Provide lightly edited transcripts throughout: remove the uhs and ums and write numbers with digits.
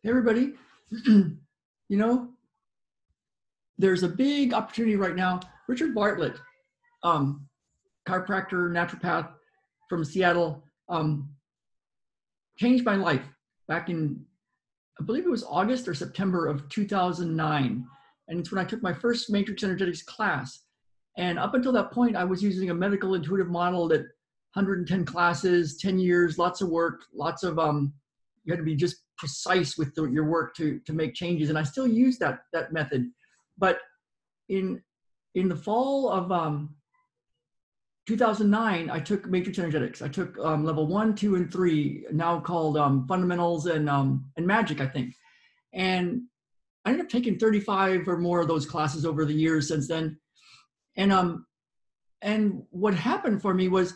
Hey, everybody. You know, there's a big opportunity right now. Richard Bartlett, um, chiropractor, naturopath from Seattle, changed my life back in, I believe it was August or September of 2009. And it's when I took my first matrix energetics class. And up until that point, I was using a medical intuitive model that 110 classes, 10 years, lots of work, lots of, you had to be just precise with your work to make changes. And I still use that method. But in the fall of 2009, I took matrix energetics. I took level 1, 2, and 3, now called fundamentals and magic, I think. And I ended up taking 35 or more of those classes over the years since then. And what happened for me was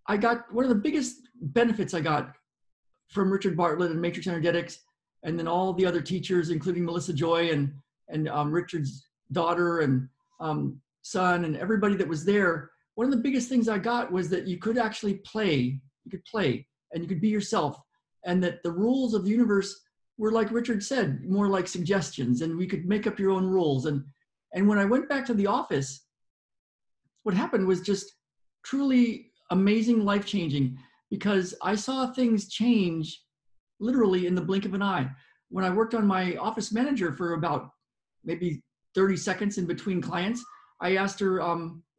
I got one of the biggest benefits I got from Richard Bartlett and matrix energetics, and then all the other teachers, including Melissa Joy and Richard's daughter and son and everybody that was there. One of the biggest things I got was that you could actually play. You could play and you could be yourself, and that the rules of the universe were, like Richard said, more like suggestions, and we could make up your own rules. And when I went back to the office, what happened was just truly amazing, life-changing, because I saw things change literally in the blink of an eye. When I worked on my office manager for about maybe 30 seconds in between clients, I asked her,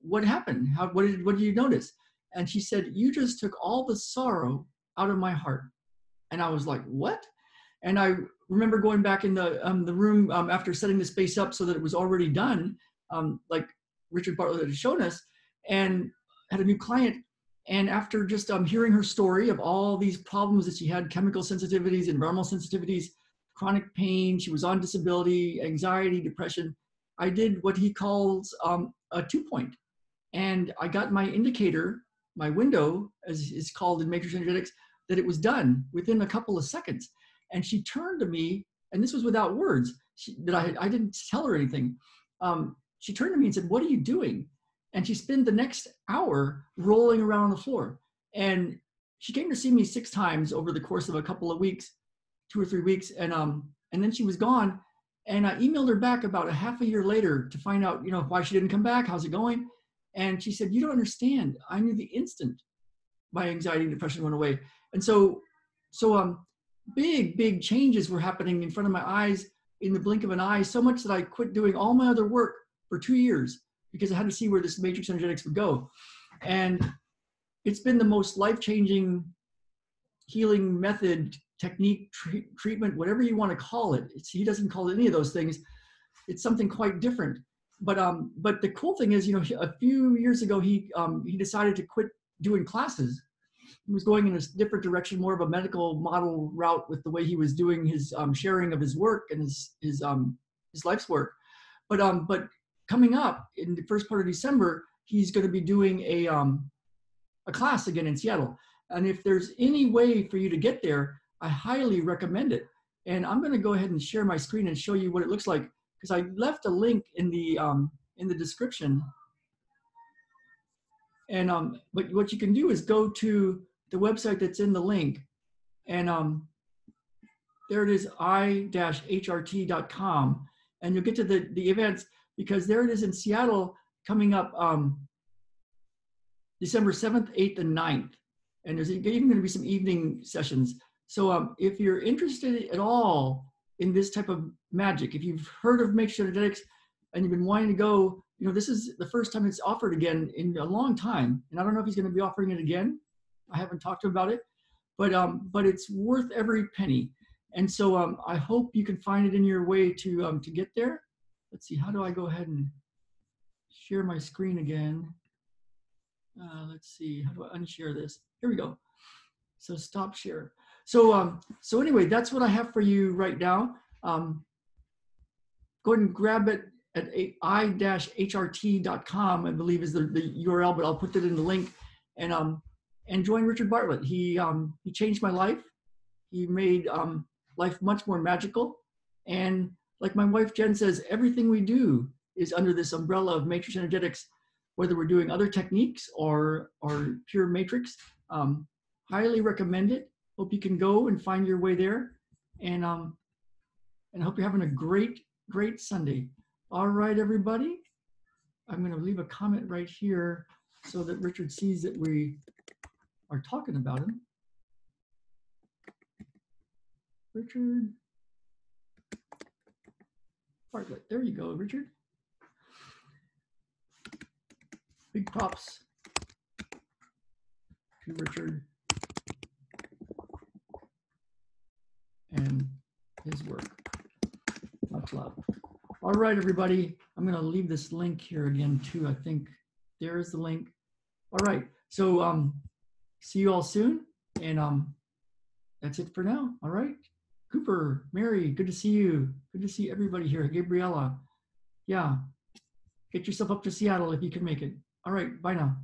what happened? What did you notice? And she said, you just took all the sorrow out of my heart. And I was like, what? And I remember going back in the room after setting the space up so that it was already done, like Richard Bartlett had shown us, and had a new client. And after just hearing her story of all these problems that she had, chemical sensitivities, environmental sensitivities, chronic pain, she was on disability, anxiety, depression, I did what he calls a 2-point. And I got my indicator, my window, as is called in matrix energetics, that it was done within a couple of seconds. And she turned to me, and this was without words, I didn't tell her anything. She turned to me and said, what are you doing? And she spent the next hour rolling around on the floor. And she came to see me 6 times over the course of a couple of weeks, 2 or 3 weeks. And then she was gone. And I emailed her back about a half a year later to find out, why she didn't come back, how's it going? And she said, you don't understand. I knew the instant my anxiety and depression went away. And so big changes were happening in front of my eyes in the blink of an eye, so much that I quit doing all my other work for 2 years because I had to see where this matrix energetics would go. And it's been the most life-changing healing method, technique, treatment, whatever you want to call it. He doesn't call it any of those things. It's something quite different. But the cool thing is, a few years ago, he decided to quit doing classes. He was going in a different direction, more of a medical model route with the way he was doing his sharing of his work and his life's work. But coming up in the first part of December, he's going to be doing a class again in Seattle. And if there's any way for you to get there, I highly recommend it. And I'm going to go ahead and share my screen and show you what it looks like, because I left a link in the description. And but what you can do is go to the website that's in the link, and there it is, i-hrt.com, and you'll get to the events, because there it is in Seattle coming up December 7th, 8th, and 9th. And there's even going to be some evening sessions. So if you're interested at all in this type of magic, if you've heard of matrix energetics and you've been wanting to go, this is the first time it's offered again in a long time. And I don't know if he's going to be offering it again. I haven't talked to him about it, but it's worth every penny. And so I hope you can find it in your way to get there. Let's see, how do I go ahead and share my screen again? Let's see, how do I unshare this? Here we go. So stop share. So anyway, that's what I have for you right now. Go ahead and grab it at i-hrt.com, I believe is the URL, but I'll put that in the link. And join Richard Bartlett. He changed my life. He made life much more magical. And like my wife Jen says, everything we do is under this umbrella of matrix energetics, whether we're doing other techniques or pure matrix. Highly recommend it. Hope you can go and find your way there. And and I hope you're having a great, great Sunday. All right, everybody. I'm going to leave a comment right here so that Richard sees that we are talking about him. Richard Bartlett. There you go, Richard. Big props to Richard and his work. Much love. All right, everybody. I'm going to leave this link here again, too. I think there's the link. All right. So see you all soon. And that's it for now. All right. Cooper, Mary, good to see you. Good to see everybody here. Gabriella. Yeah. Get yourself up to Seattle if you can make it. All right. Bye now.